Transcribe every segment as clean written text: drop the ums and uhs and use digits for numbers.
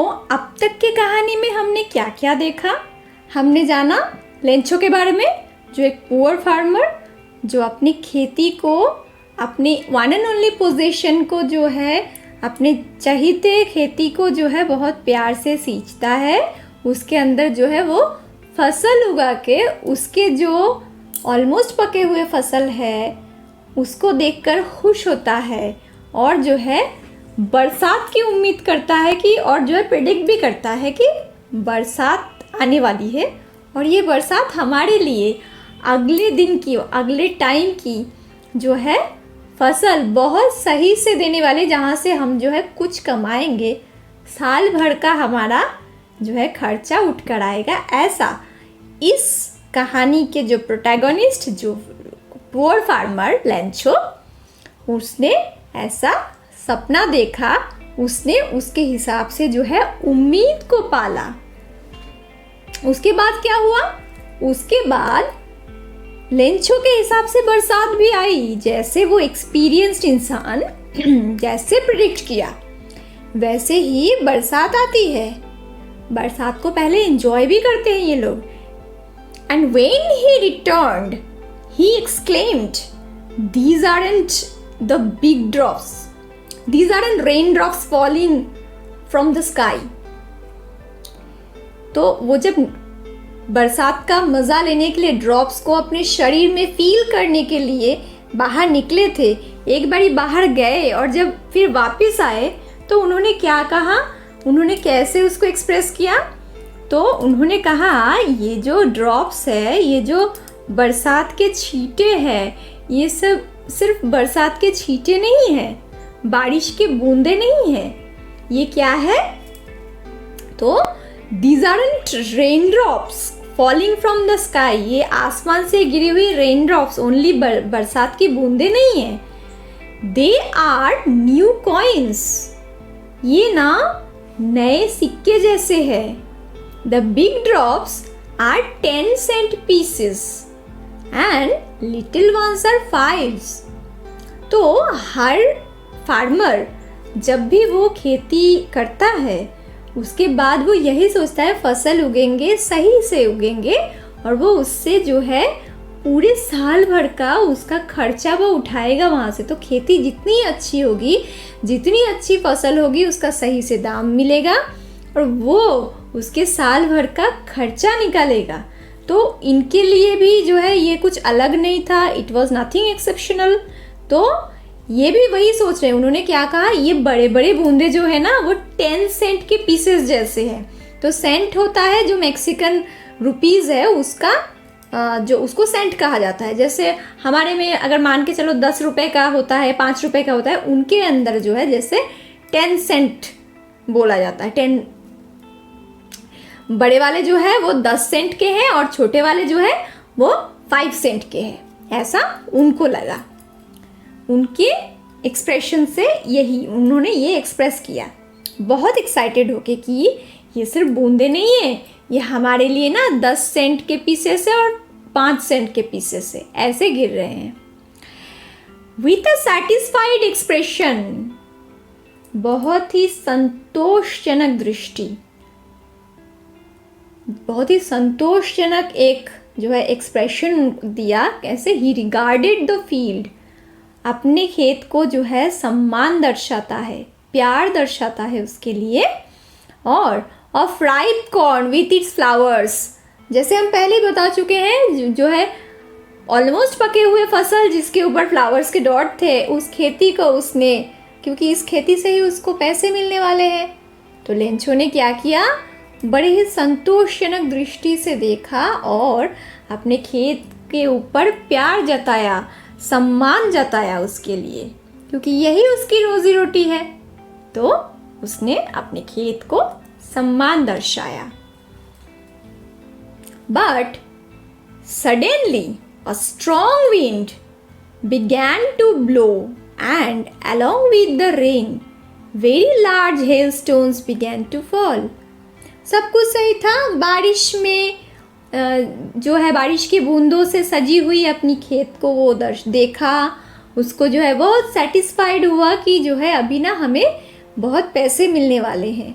अब तक की कहानी में हमने क्या क्या देखा? हमने जाना लेंचो के बारे में, जो एक पुअर फार्मर जो अपनी खेती को, अपनी वन एंड ओनली पोजीशन को जो है, अपने चहीते खेती को जो है बहुत प्यार से सींचता है। उसके अंदर जो है वो फसल उगा के उसके जो ऑलमोस्ट पके हुए फसल है उसको देखकर खुश होता है और जो है बरसात की उम्मीद करता है कि, और जो है प्रेडिक्ट भी करता है कि बरसात आने वाली है और ये बरसात हमारे लिए अगले दिन की, अगले टाइम की जो है फसल बहुत सही से देने वाले, जहाँ से हम जो है कुछ कमाएंगे, साल भर का हमारा जो है खर्चा उठ कर आएगा। ऐसा इस कहानी के जो प्रोटैगनिस्ट, जो पुअर फार्मर लेंचो, उसने ऐसा सपना देखा, उसने उसके हिसाब से जो है उम्मीद को पाला। उसके बाद क्या हुआ? उसके बाद लेंचो के हिसाब से बरसात भी आई। जैसे वो एक्सपीरियंस्ड इंसान जैसे प्रिडिक्ट किया वैसे ही बरसात आती है। बरसात को पहले एंजॉय भी करते हैं ये लोग। And when he returned he exclaimed, these aren't the big drops, these aren't raindrops falling from the sky। तो वो जब बरसात का मज़ा लेने के लिए, ड्रॉप्स को अपने शरीर में फील करने के लिए बाहर निकले थे, एक बारी बाहर गए और जब फिर वापस आए तो उन्होंने क्या कहा, उन्होंने कैसे उसको एक्सप्रेस किया? तो उन्होंने कहा ये जो ड्रॉप्स है, ये जो बरसात के छींटे हैं, ये सब सिर्फ बरसात के छींटे नहीं हैं, बारिश के बूंदे नहीं हैं। ये क्या है? तो these aren't raindrops falling from the sky, ये आसमान से गिरी हुई raindrops, only बरसात की बूंदे नहीं है। They are new coins, ये ना नए सिक्के जैसे है। The big drops are 10 cent pieces and little ones are 5s। तो हर फार्मर जब भी वो खेती करता है उसके बाद वो यही सोचता है फसल उगेंगे, सही से उगेंगे और वो उससे जो है पूरे साल भर का उसका खर्चा वो उठाएगा वहाँ से। तो खेती जितनी अच्छी होगी, जितनी अच्छी फसल होगी, उसका सही से दाम मिलेगा और वो उसके साल भर का खर्चा निकालेगा। तो इनके लिए भी जो है ये कुछ अलग नहीं था, इट वॉज नथिंग एक्सेप्शनल। तो ये भी वही सोच रहे हैं। उन्होंने क्या कहा, ये बड़े बड़े बूंदे जो है ना वो 10 सेंट के पीसेस जैसे हैं। तो सेंट होता है जो मैक्सिकन रुपीज़ है उसका, जो उसको सेंट कहा जाता है। जैसे हमारे में अगर मान के चलो 10 रुपये का होता है, 5 रुपये का होता है, उनके अंदर जो है जैसे 10 सेंट बोला जाता है। 10 बड़े वाले जो है वो 10 सेंट के हैं और छोटे वाले जो है वो 5 सेंट के हैं। ऐसा उनको लगा, उनके एक्सप्रेशन से यही उन्होंने ये एक्सप्रेस किया, बहुत एक्साइटेड होके कि ये सिर्फ बूंदे नहीं है, ये हमारे लिए ना 10 सेंट के पीसेस है और 5 सेंट के पीसेस है, ऐसे गिर रहे हैं। विथ अ सैटिस्फाइड एक्सप्रेशन, बहुत ही संतोषजनक दृष्टि, बहुत ही संतोषजनक एक जो है एक्सप्रेशन दिया। कैसे? ही रिगार्डेड द फील्ड, अपने खेत को जो है सम्मान दर्शाता है, प्यार दर्शाता है उसके लिए। और of ripe corn with its flowers, जैसे हम पहले ही बता चुके हैं, जो है ऑलमोस्ट पके हुए फसल जिसके ऊपर फ्लावर्स के डॉट थे, उस खेती को उसने, क्योंकि इस खेती से ही उसको पैसे मिलने वाले हैं, तो लेंचो ने क्या किया, बड़े ही संतोषजनक दृष्टि से देखा और अपने खेत के ऊपर प्यार जताया, सम्मान जताया उसके लिए, क्योंकि यही उसकी रोजी रोटी है। तो उसने अपने खेत को सम्मान दर्शाया। But suddenly a strong wind began to blow and along with the rain very large hailstones began to fall। सब कुछ सही था, बारिश में जो है बारिश की बूंदों से सजी हुई अपनी खेत को वो देखा, उसको जो है बहुत सेटिस्फाइड हुआ कि जो है अभी ना हमें बहुत पैसे मिलने वाले हैं।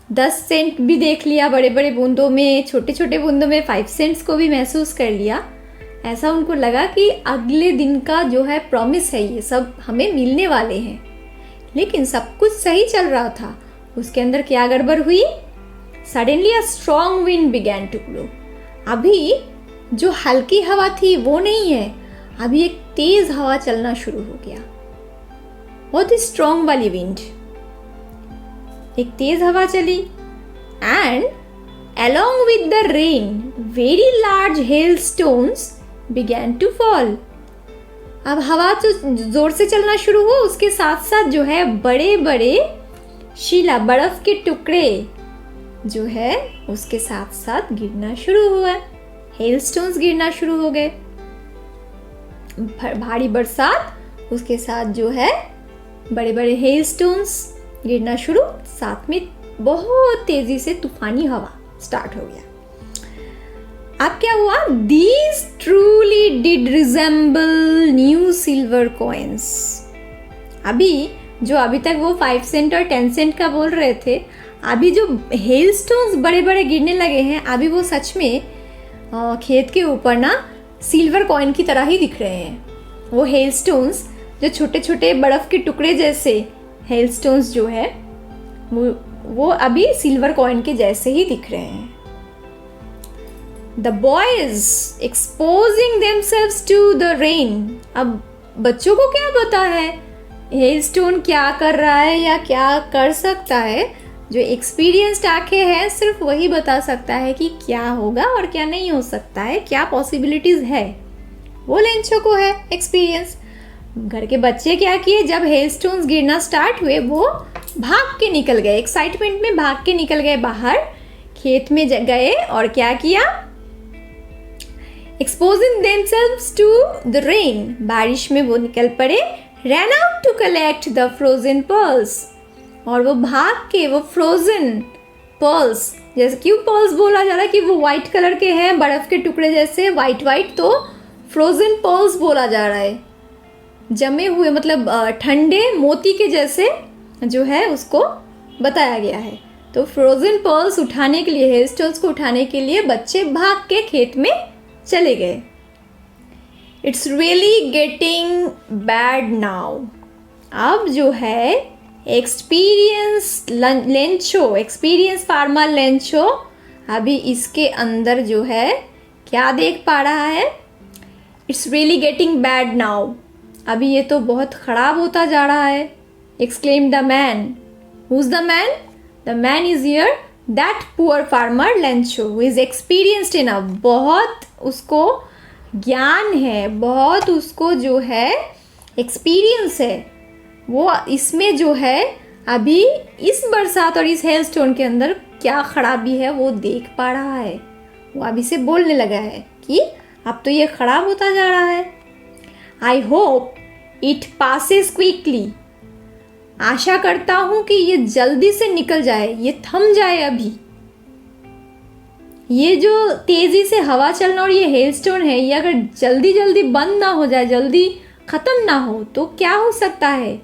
10 सेंट भी देख लिया बड़े बड़े बूंदों में, छोटे छोटे बूंदों में 5 सेंट्स को भी महसूस कर लिया। ऐसा उनको लगा कि अगले दिन का जो है प्रॉमिस है, ये सब हमें मिलने वाले हैं। लेकिन सब कुछ सही चल रहा था। उसके अंदर क्या गड़बड़ हुई? Suddenly a strong wind began to blow. अभी जो हल्की हवा थी वो नहीं है, अभी एक तेज हवा चलना शुरू हो गया। बहुत ही स्ट्रॉन्ग वाली विंड, एक तेज हवा चली। And along with the rain, very large hailstones began to fall. अब हवा तो जोर से चलना शुरू हुआ, उसके साथ साथ जो है बड़े बड़े शीला बर्फ के टुकड़े जो है उसके साथ साथ गिरना शुरू हुआ। हेलस्टोन्स गिरना शुरू हो गए। भारी बरसात, उसके साथ जो है बड़े बड़े हेलस्टोन्स गिरना शुरू, साथ में बहुत तेजी से तूफानी हवा स्टार्ट हो गया। अब क्या हुआ? These truly did resemble new silver coins. अभी तक वो 5 सेंट और 10 सेंट का बोल रहे थे, अभी जो हेलस्टोन्स बड़े बड़े गिरने लगे हैं, अभी वो सच में खेत के ऊपर ना सिल्वर कॉइन की तरह ही दिख रहे हैं। वो हेलस्टोन्स जो छोटे छोटे बर्फ के टुकड़े जैसे हेलस्टोन्स जो है वो अभी सिल्वर कॉइन के जैसे ही दिख रहे हैं। The boys exposing themselves to the rain. अब बच्चों को क्या पता है हेलस्टोन क्या कर रहा है या क्या कर सकता है? जो एक्सपीरियंस्ड आंखें हैं सिर्फ वही बता सकता है कि क्या होगा और क्या नहीं हो सकता है, क्या पॉसिबिलिटीज है। वो लेंचो को है एक्सपीरियंस। घर के बच्चे क्या किए, जब हेलस्टोन्स गिरना स्टार्ट हुए वो भाग के निकल गए, एक्साइटमेंट में भाग के निकल गए बाहर, खेत में गए और क्या किया? Exposing themselves to the rain, बारिश में वो निकल पड़े। Ran out to collect the frozen pearls, और वो भाग के वो फ्रोजन पर्ल्स, जैसे क्यों पर्ल्स बोला जा रहा है कि वो वाइट कलर के हैं, बर्फ के टुकड़े जैसे वाइट वाइट, तो फ्रोजन पर्ल्स बोला जा रहा है। जमे हुए मतलब ठंडे मोती के जैसे जो है उसको बताया गया है। तो फ्रोजन पर्ल्स उठाने के लिए, हेलस्टोन्स को उठाने के लिए बच्चे भाग के खेत में चले गए। It's really getting bad now. अब जो है एक्सपीरियंस फार्मर लेंचो अभी इसके अंदर जो है क्या देख पा रहा है? It's really getting bad now, अभी ये तो बहुत ख़राब होता जा रहा है। exclaimed the man. Who's the man? The man is here, that poor farmer Lencho, who is experienced enough. बहुत उसको ज्ञान है, बहुत उसको जो है एक्सपीरियंस है, वो इसमें जो है अभी इस बरसात और इस हेलस्टोन के अंदर क्या खराबी है वो देख पा रहा है। वो अभी से बोलने लगा है कि अब तो ये खराब होता जा रहा है। I hope it passes quickly. आशा करता हूं कि ये जल्दी से निकल जाए, ये थम जाए। अभी ये जो तेजी से हवा चलना और ये हेलस्टोन है, ये अगर जल्दी जल्दी बंद ना हो जाए, जल्दी खत्म ना हो, तो क्या हो सकता है?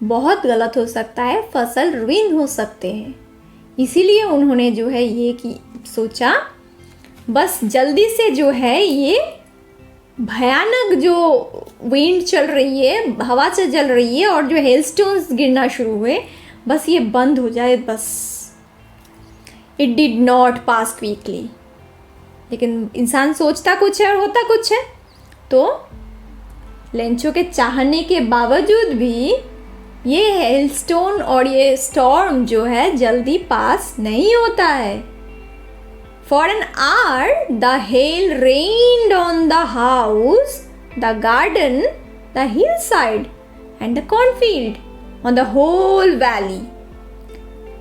बहुत गलत हो सकता है, फसल रुइन हो सकते हैं। इसीलिए उन्होंने जो है ये सोचा बस जल्दी से जो है ये भयानक जो विंड चल रही है, हवा से चल रही है और जो हेलस्टोन्स गिरना शुरू हुए, बस ये बंद हो जाए बस। It did not pass quickly. लेकिन इंसान सोचता कुछ है और होता कुछ है। तो लेंचो के चाहने के बावजूद भी ये हेलस्टोन और ये स्टॉर्म जो है जल्दी पास नहीं होता है। For an hour, the hail rained on the house, the garden, the hillside, and the cornfield, on the whole valley.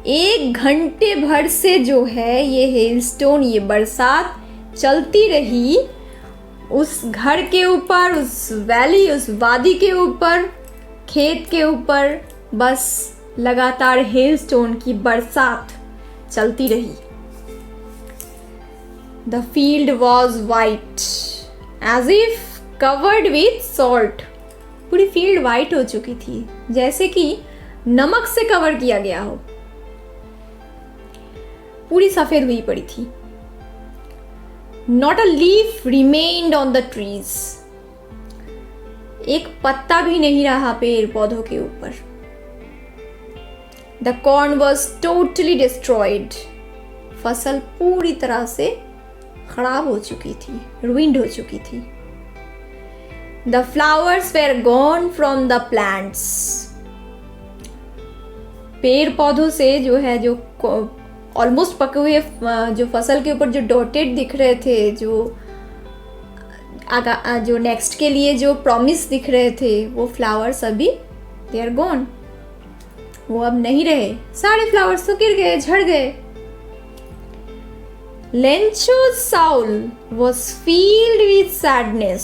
1 घंटे भर से जो है ये हेलस्टोन, ये बरसात चलती रही उस घर के ऊपर, उस वैली, उस वादी के ऊपर, खेत के ऊपर, बस लगातार हेलस्टोन की बरसात चलती रही। The field was white, as if covered with salt. पूरी फील्ड वाइट हो चुकी थी, जैसे कि नमक से कवर किया गया हो, पूरी सफेद हुई पड़ी थी। Not a leaf remained on the trees. एक पत्ता भी नहीं रहा पेड़ पौधों के ऊपर। The corn was totally destroyed. फसल पूरी तरह से खराब हो चुकी थी, ruined हो चुकी थी। The flowers were gone from the plants. पेड़ पौधों से जो है, जो ऑलमोस्ट पके हुए जो फसल के ऊपर जो डॉटेड दिख रहे थे, जो नेक्स्ट के लिए जो प्रॉमिस दिख रहे थे, वो फ्लावर्स अभी दे आर गॉन, वो अब नहीं रहे। सारे फ्लावर्स तो गिर गए, झड़ गए। लेंचो's soul was filled with sadness.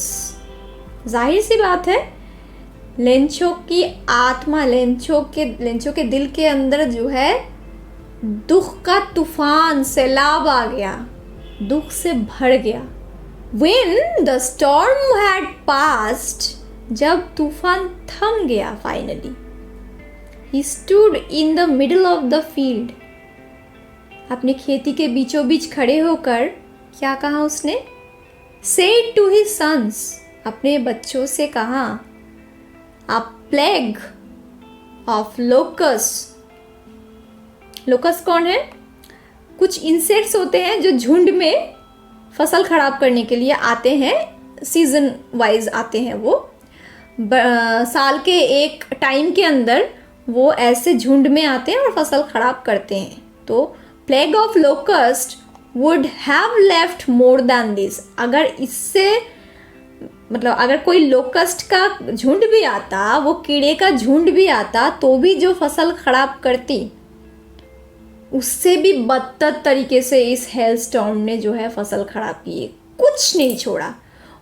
जाहिर सी बात है, लेंचो की आत्मा, लेंचो के दिल के अंदर जो है दुख का तूफान, सैलाब आ गया, दुख से भर गया। When the storm had passed, जब तूफान थम गया finally, he stood in the middle of the field. अपनी खेती के बीचों बीच खड़े होकर क्या कहा उसने? Said to his sons, अपने बच्चों से कहा, a plague of locusts. Locust कौन है? कुछ इंसेक्ट्स होते हैं जो झुंड में फसल खराब करने के लिए आते हैं, सीजन वाइज आते हैं। वो साल के एक टाइम के अंदर वो ऐसे झुंड में आते हैं और फसल खराब करते हैं। तो plague of locust would have left more than this. अगर इससे मतलब अगर कोई लोकस्ट का झुंड भी आता, वो कीड़े का झुंड भी आता, तो भी जो फसल खराब करती, उससे भी बदतर तरीके से इस हेल स्टॉर्म ने जो है फसल खराब की है। कुछ नहीं छोड़ा।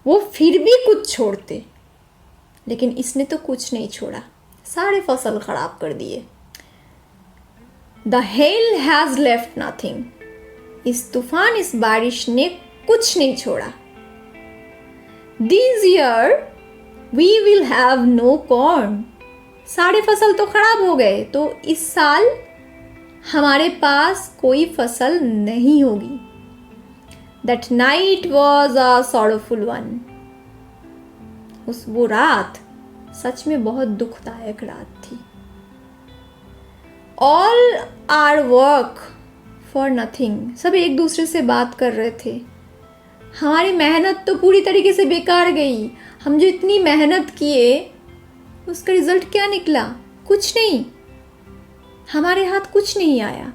वो फिर भी कुछ छोड़ते, लेकिन इसने तो कुछ नहीं छोड़ा, सारे फसल खराब कर दिए। The hail has left nothing. इस तूफान, इस बारिश ने कुछ नहीं छोड़ा। This year we will have no corn. सारे फसल तो खराब हो गए, तो इस साल हमारे पास कोई फसल नहीं होगी। That night was a sorrowful one. वो रात सच में बहुत दुखदायक रात थी। All our work for nothing. सब एक दूसरे से बात कर रहे थे। हमारी मेहनत तो पूरी तरीके से बेकार गई। हम जो इतनी मेहनत किए, उसका रिजल्ट क्या निकला? कुछ नहीं। हमारे हाथ कुछ नहीं आया।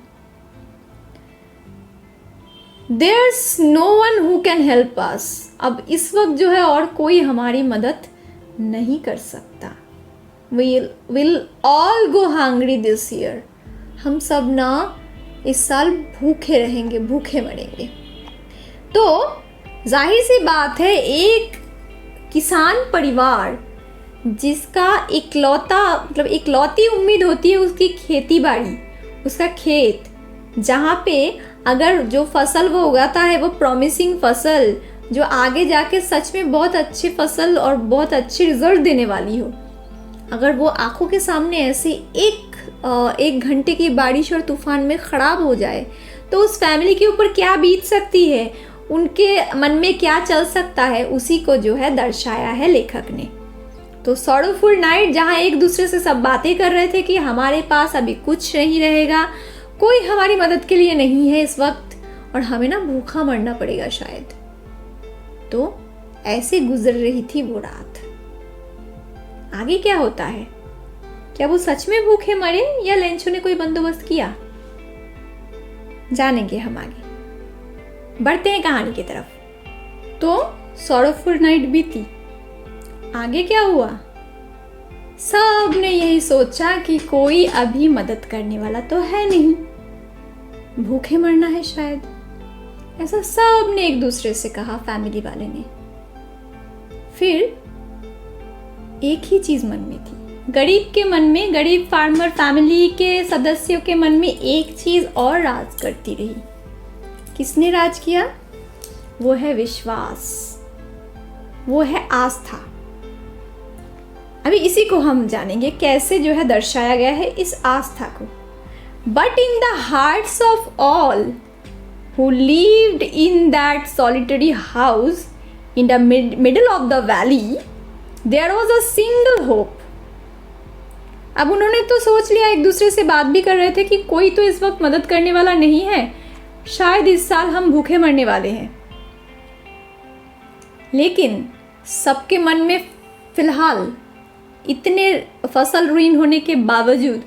There's no one who can help us. अब इस वक्त जो है और कोई हमारी मदद नहीं कर सकता। We'll all go hungry this year. हम सब ना इस साल भूखे रहेंगे, भूखे मरेंगे। तो जाहिर सी बात है, एक किसान परिवार जिसका इकलौती उम्मीद होती है उसकी खेती बाड़ी, उसका खेत, जहाँ पे अगर जो फसल वो उगाता है वो प्रॉमिसिंग फसल, जो आगे जाके सच में बहुत अच्छी फसल और बहुत अच्छी रिजल्ट देने वाली हो, अगर वो आंखों के सामने ऐसे एक घंटे की बारिश और तूफान में खराब हो जाए, तो उस फैमिली के ऊपर क्या बीत सकती है, उनके मन में क्या चल सकता है, उसी को जो है दर्शाया है लेखक ने। तो सॉरोफुल नाइट, जहाँ एक दूसरे से सब बातें कर रहे थे कि हमारे पास अभी कुछ नहीं रहेगा, कोई हमारी मदद के लिए नहीं है इस वक्त, और हमें ना भूखा मरना पड़ेगा शायद। तो ऐसे गुजर रही थी वो रात। आगे क्या होता है? क्या वो सच में भूखे मरे या लेंचो ने कोई बंदोबस्त किया? जानेंगे हम आगे। बढ़ते हैं कहानी की तरफ। तो सॉरोफुल नाइट बीती। आगे क्या हुआ? सब ने यही सोचा कि कोई अभी मदद करने वाला तो है नहीं, भूखे मरना है शायद, ऐसा सब ने एक दूसरे से कहा, फैमिली वाले ने। फिर एक ही चीज मन में थी, गरीब के मन में, गरीब फार्मर फैमिली के सदस्यों के मन में एक चीज और राज करती रही। किसने राज किया? वो है विश्वास, वो है आस्था। अभी इसी को हम जानेंगे कैसे जो है दर्शाया गया है इस आस्था को। But in the hearts of all who lived in that solitary house in the middle of the valley there was a single hope. अब उन्होंने तो सोच लिया, एक दूसरे से बात भी कर रहे थे कि कोई तो इस वक्त मदद करने वाला नहीं है, शायद इस साल हम भूखे मरने वाले हैं। लेकिन सबके मन में फिलहाल इतने फसल रुइन होने के बावजूद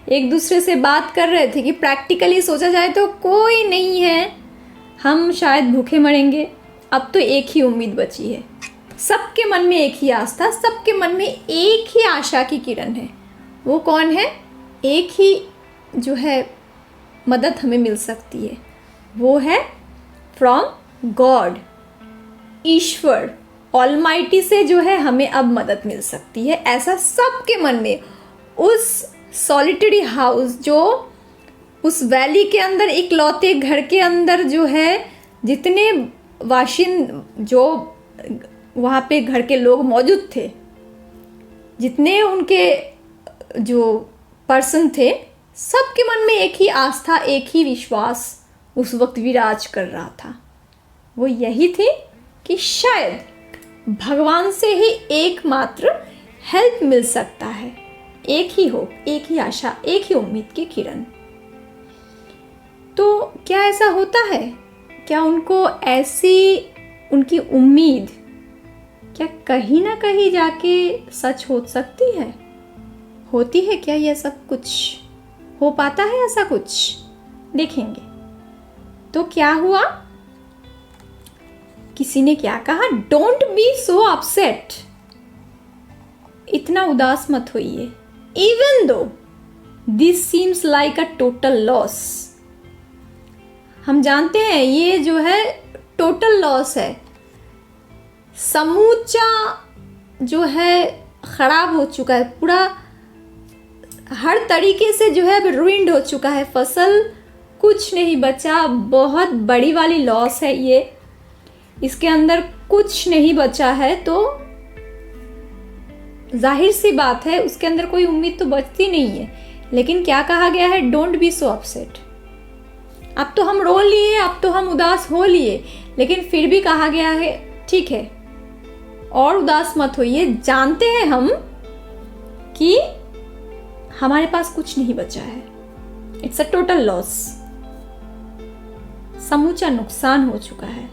एक दूसरे से बात कर रहे थे कि प्रैक्टिकली सोचा जाए तो कोई नहीं है, हम शायद भूखे मरेंगे। अब तो एक ही उम्मीद बची है, सबके मन में एक ही आस्था, सबके मन में एक ही आशा की किरण है। वो कौन है? एक ही जो है मदद हमें मिल सकती है, वो है फ्रॉम गॉड, ईश्वर ऑलमाइटी से जो है हमें अब मदद मिल सकती है। ऐसा सबके मन में उस सॉलिटरी हाउस, जो उस वैली के अंदर इकलौते घर के अंदर जो है जितने जो वहाँ पे घर के लोग मौजूद थे, जितने उनके जो पर्सन थे, सबके मन में एक ही आस्था, एक ही विश्वास उस वक्त विराज कर रहा था। वो यही थी कि शायद भगवान से ही एकमात्र हेल्प मिल सकता है। एक ही होप, एक ही आशा, एक ही उम्मीद की किरण। तो क्या ऐसा होता है? क्या उनको ऐसी उनकी उम्मीद क्या कहीं ना कहीं जाके सच हो सकती है? होती है क्या यह सब? कुछ हो पाता है ऐसा कुछ? देखेंगे। तो क्या हुआ? किसी ने क्या कहा? डोंट बी सो अपसेट, इतना उदास मत होइए। Even though this seems like a total loss. हम जानते हैं ये जो है टोटल लॉस है, समूचा जो है खराब हो चुका है, पूरा हर तरीके से जो है अब रुइंड हो चुका है, फसल कुछ नहीं बचा। बहुत बड़ी वाली लॉस है ये, इसके अंदर कुछ नहीं बचा है। तो जाहिर सी बात है उसके अंदर कोई उम्मीद तो बचती नहीं है। लेकिन क्या कहा गया है? Don't be so upset. अब तो हम रो लिए, अब तो हम उदास हो लिए, लेकिन फिर भी कहा गया है ठीक है और उदास मत होइए। जानते हैं हम कि हमारे पास कुछ नहीं बचा है, इट्स अ टोटल लॉस, समूचा नुकसान हो चुका है।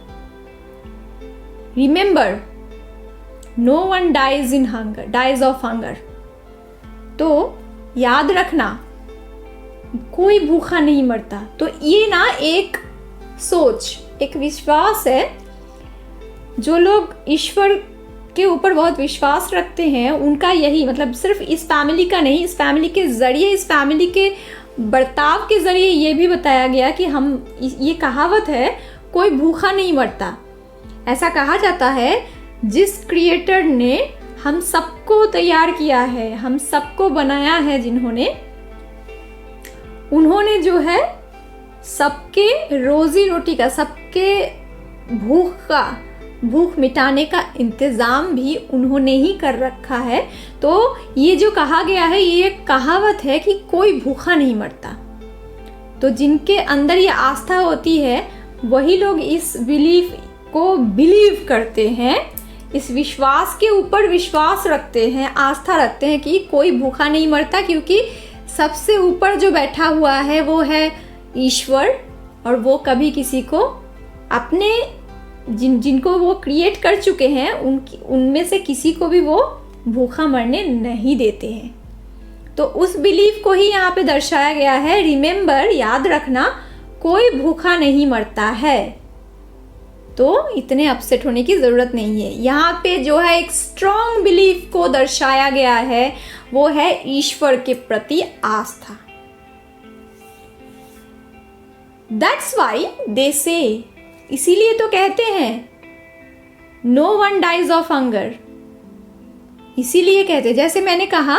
Remember, no one dies of hunger. तो याद रखना, कोई भूखा नहीं मरता। तो ये ना एक सोच, एक विश्वास है। जो लोग ईश्वर के ऊपर बहुत विश्वास रखते हैं उनका यही मतलब, सिर्फ इस फैमिली का नहीं, इस फैमिली के जरिए, इस फैमिली के बर्ताव के जरिए ये भी बताया गया कि हम, ये कहावत है, कोई भूखा नहीं मरता। ऐसा कहा जाता है जिस क्रिएटर ने हम सबको तैयार किया है, हम सबको बनाया है, जिन्होंने, उन्होंने जो है सबके रोजी रोटी का, सबके भूख मिटाने का इंतज़ाम भी उन्होंने ही कर रखा है। तो ये जो कहा गया है ये एक कहावत है कि कोई भूखा नहीं मरता। तो जिनके अंदर ये आस्था होती है वही लोग इस बिलीफ को बिलीव करते हैं, इस विश्वास के ऊपर विश्वास रखते हैं, आस्था रखते हैं कि कोई भूखा नहीं मरता, क्योंकि सबसे ऊपर जो बैठा हुआ है वो है ईश्वर, और वो कभी किसी को अपने जिनको वो क्रिएट कर चुके हैं उनमें से किसी को भी वो भूखा मरने नहीं देते हैं। तो उस बिलीफ को ही यहाँ पे दर्शाया गया है। रिमेंबर, याद रखना, कोई भूखा नहीं मरता है। तो इतने अपसेट होने की ज़रूरत नहीं है। यहाँ पे जो है एक स्ट्रॉन्ग बिलीफ को दर्शाया गया है, वो है ईश्वर के प्रति आस्था। That's why they say, इसीलिए तो कहते हैं no one dies of hunger। इसीलिए कहते हैं, जैसे मैंने कहा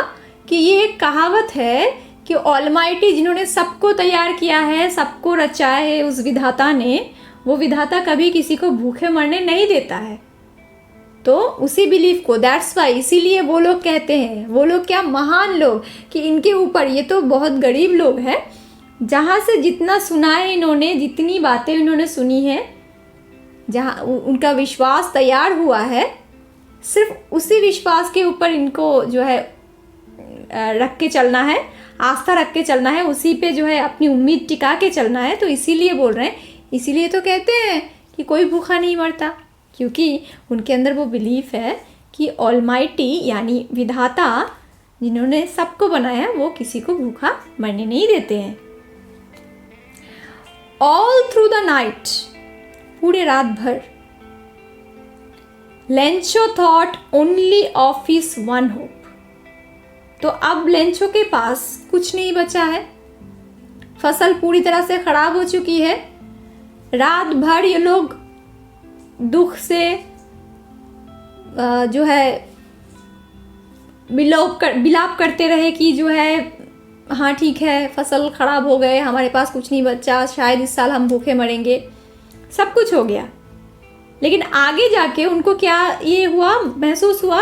कि ये एक कहावत है कि ऑलमाइटी, जिन्होंने सबको तैयार किया है, सबको रचा है, उस विधाता ने, वो विधाता कभी किसी को भूखे मरने नहीं देता है। तो उसी बिलीफ को, दैट्स वाई, इसीलिए वो लोग कहते हैं, वो लोग क्या महान लोग, कि इनके ऊपर, ये तो बहुत गरीब लोग हैं, जहाँ से जितना सुना है इन्होंने, जितनी बातें इन्होंने सुनी है, जहाँ उनका विश्वास तैयार हुआ है, सिर्फ उसी विश्वास के ऊपर इनको जो है रख के चलना है, आस्था रख के चलना है, उसी पे जो है अपनी उम्मीद टिका के चलना है। तो इसीलिए बोल रहे हैं, इसीलिए तो कहते हैं कि कोई भूखा नहीं मरता, क्योंकि उनके अंदर वो बिलीफ है कि ऑलमाइटी यानी विधाता जिन्होंने सबको बनाया, वो किसी को भूखा मरने नहीं देते हैं। ऑल थ्रू द नाइट, पूरे रात भर, Lencho thought only of his one hope. तो अब लेंचो के पास कुछ नहीं बचा है, फसल पूरी तरह से खराब हो चुकी है। रात भर ये लोग दुख से जो है बिलाप करते रहे कि जो है हाँ ठीक है, फसल खराब हो गए, हमारे पास कुछ नहीं बचा, शायद इस साल हम भूखे मरेंगे, सब कुछ हो गया। लेकिन आगे जाके उनको क्या ये हुआ, महसूस हुआ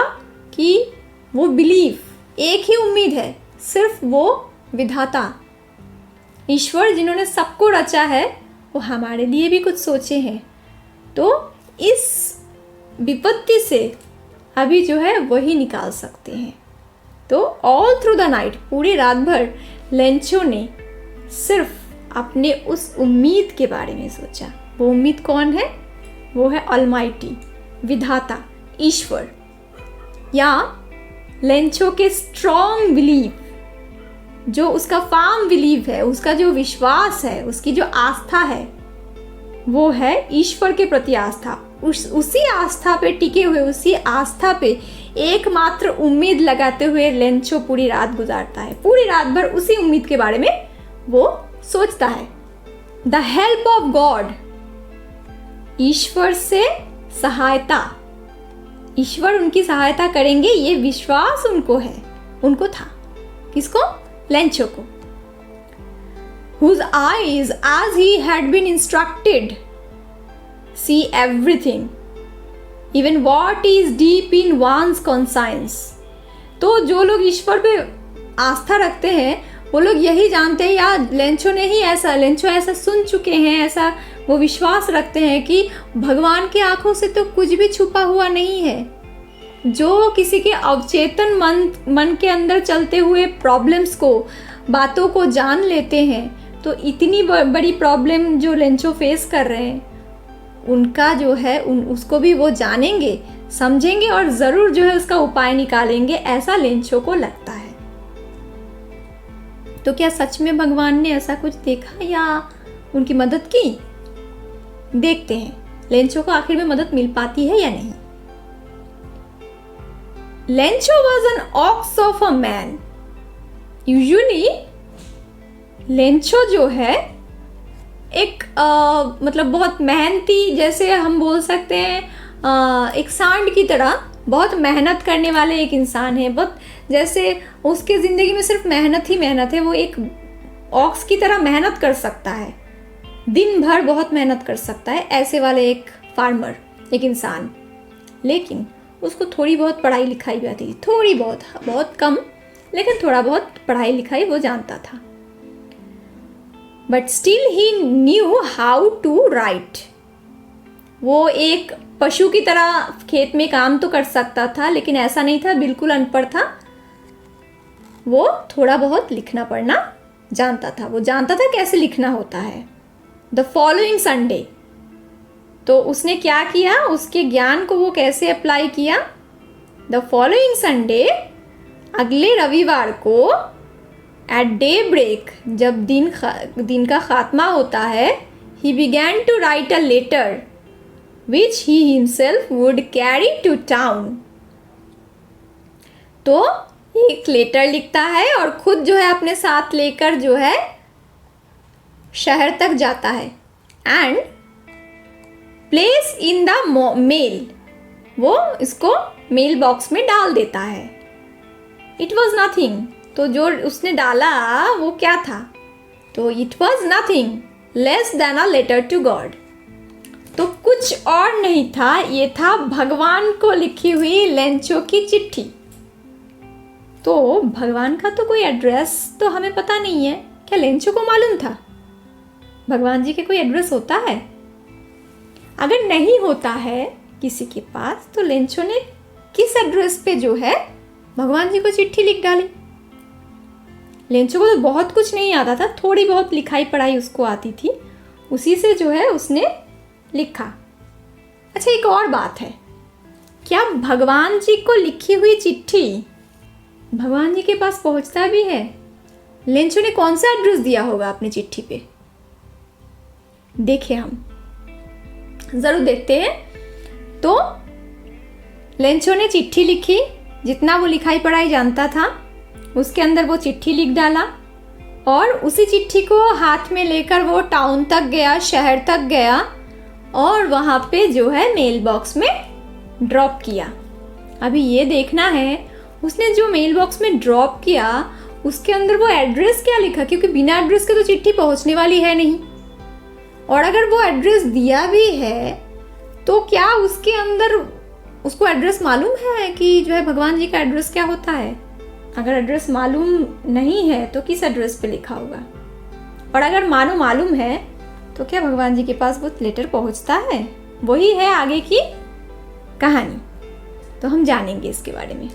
कि वो बिलीफ, एक ही उम्मीद है, सिर्फ वो विधाता ईश्वर जिन्होंने सबको रचा है, वो हमारे लिए भी कुछ सोचे हैं। तो इस विपत्ति से अभी जो है वही निकाल सकते हैं। तो ऑल थ्रू द नाइट, पूरी रात भर लेंचो ने सिर्फ अपने उस उम्मीद के बारे में सोचा। वो उम्मीद कौन है? वो है ऑलमाइटी, विधाता, ईश्वर, या लेंचो के स्ट्रॉन्ग बिलीव, जो उसका फार्म बिलीव है, उसका जो विश्वास है, उसकी जो आस्था है, वो है ईश्वर के प्रति आस्था। उसी आस्था पे टिके हुए, उसी आस्था पे एकमात्र उम्मीद लगाते हुए लेंचो पूरी रात गुजारता है। पूरी रात भर उसी उम्मीद के बारे में वो सोचता है। द हेल्प ऑफ गॉड, ईश्वर से सहायता, ईश्वर उनकी सहायता करेंगे, ये विश्वास उनको है, उनको था। किसको? लेंचो को। Whose eyes, as he had been instructed, see everything, even what is deep in one's conscience. तो जो लोग ईश्वर पे आस्था रखते हैं, वो लोग यही जानते हैं, या लेंचो ऐसा सुन चुके हैं, ऐसा वो विश्वास रखते हैं कि भगवान की आंखों से तो कुछ भी छुपा हुआ नहीं है। जो किसी के अवचेतन मन के अंदर चलते हुए प्रॉब्लम्स को, बातों को जान लेते हैं, तो इतनी बड़ी प्रॉब्लम जो लेंचो फेस कर रहे हैं, उनका जो है उसको भी वो जानेंगे, समझेंगे और ज़रूर जो है उसका उपाय निकालेंगे, ऐसा लेंचो को लगता है। तो क्या सच में भगवान ने ऐसा कुछ देखा या उनकी मदद की? देखते हैं लेंचो को आखिर में मदद मिल पाती है या नहीं। Lencho was an ox of a man. Usually Lencho जो है एक मतलब बहुत मेहनती, जैसे हम बोल सकते हैं एक सांड की तरह बहुत मेहनत करने वाले एक इंसान है। बहुत जैसे उसके ज़िंदगी में सिर्फ मेहनत ही मेहनत है। वो एक ऑक्स की तरह मेहनत कर सकता है, दिन भर बहुत मेहनत कर सकता है, ऐसे वाले एक फार्मर, एक इंसान। लेकिन उसको थोड़ी बहुत पढ़ाई लिखाई भी आती थी, थोड़ी बहुत, बहुत कम, लेकिन थोड़ा बहुत पढ़ाई लिखाई वो जानता था। But still he knew how to write. वो एक पशु की तरह खेत में काम तो कर सकता था, लेकिन ऐसा नहीं था बिल्कुल अनपढ़ था। वो थोड़ा बहुत लिखना पढ़ना जानता था, वो जानता था कैसे लिखना होता है। द फॉलोइंग संडे, तो उसने क्या किया, उसके ज्ञान को वो कैसे अप्लाई किया। द फॉलोइंग संडे, अगले रविवार को, एट डे ब्रेक, जब दिन का खात्मा होता है, he began to write a letter which he himself would carry to town. तो एक लेटर लिखता है और खुद जो है अपने साथ लेकर जो है शहर तक जाता है। And place in the mail, वो इसको मेल बॉक्स में डाल देता है। इट वॉज नथिंग, तो जो उसने डाला वो क्या था? तो it was nothing less than a letter to God. तो कुछ कुछ और नहीं था, ये था भगवान को लिखी हुई लेंचो की चिट्ठी। तो भगवान का तो कोई एड्रेस तो हमें पता नहीं है, क्या लेंचो को मालूम था भगवान जी के कोई एड्रेस होता है? अगर नहीं होता है किसी के पास, तो लेंचो ने किस एड्रेस पे जो है भगवान जी को चिट्ठी लिख डाली। लेंचो को तो बहुत कुछ नहीं आता था, थोड़ी बहुत लिखाई पढ़ाई उसको आती थी, उसी से जो है उसने लिखा। अच्छा, एक और बात है, क्या भगवान जी को लिखी हुई चिट्ठी भगवान जी के पास पहुंचता भी है? लेंचो ने कौन सा एड्रेस दिया होगा अपनी चिट्ठी पे? देखें, हम जरूर देखते हैं। तो लेंचो ने चिट्ठी लिखी, जितना वो लिखाई पढ़ाई जानता था उसके अंदर वो चिट्ठी लिख डाला, और उसी चिट्ठी को हाथ में लेकर वो टाउन तक गया, शहर तक गया, और वहाँ पे जो है मेल बॉक्स में ड्रॉप किया। अभी ये देखना है उसने जो मेल बॉक्स में ड्रॉप किया उसके अंदर वो एड्रेस क्या लिखा, क्योंकि बिना एड्रेस के तो चिट्ठी पहुँचने वाली है नहीं। और अगर वो एड्रेस दिया भी है तो क्या उसके अंदर उसको एड्रेस मालूम है कि जो है भगवान जी का एड्रेस क्या होता है? अगर एड्रेस मालूम नहीं है तो किस एड्रेस पे लिखा होगा? और अगर मालूम है तो क्या भगवान जी के पास वो लेटर पहुंचता है? वही है आगे की कहानी, तो हम जानेंगे इसके बारे में।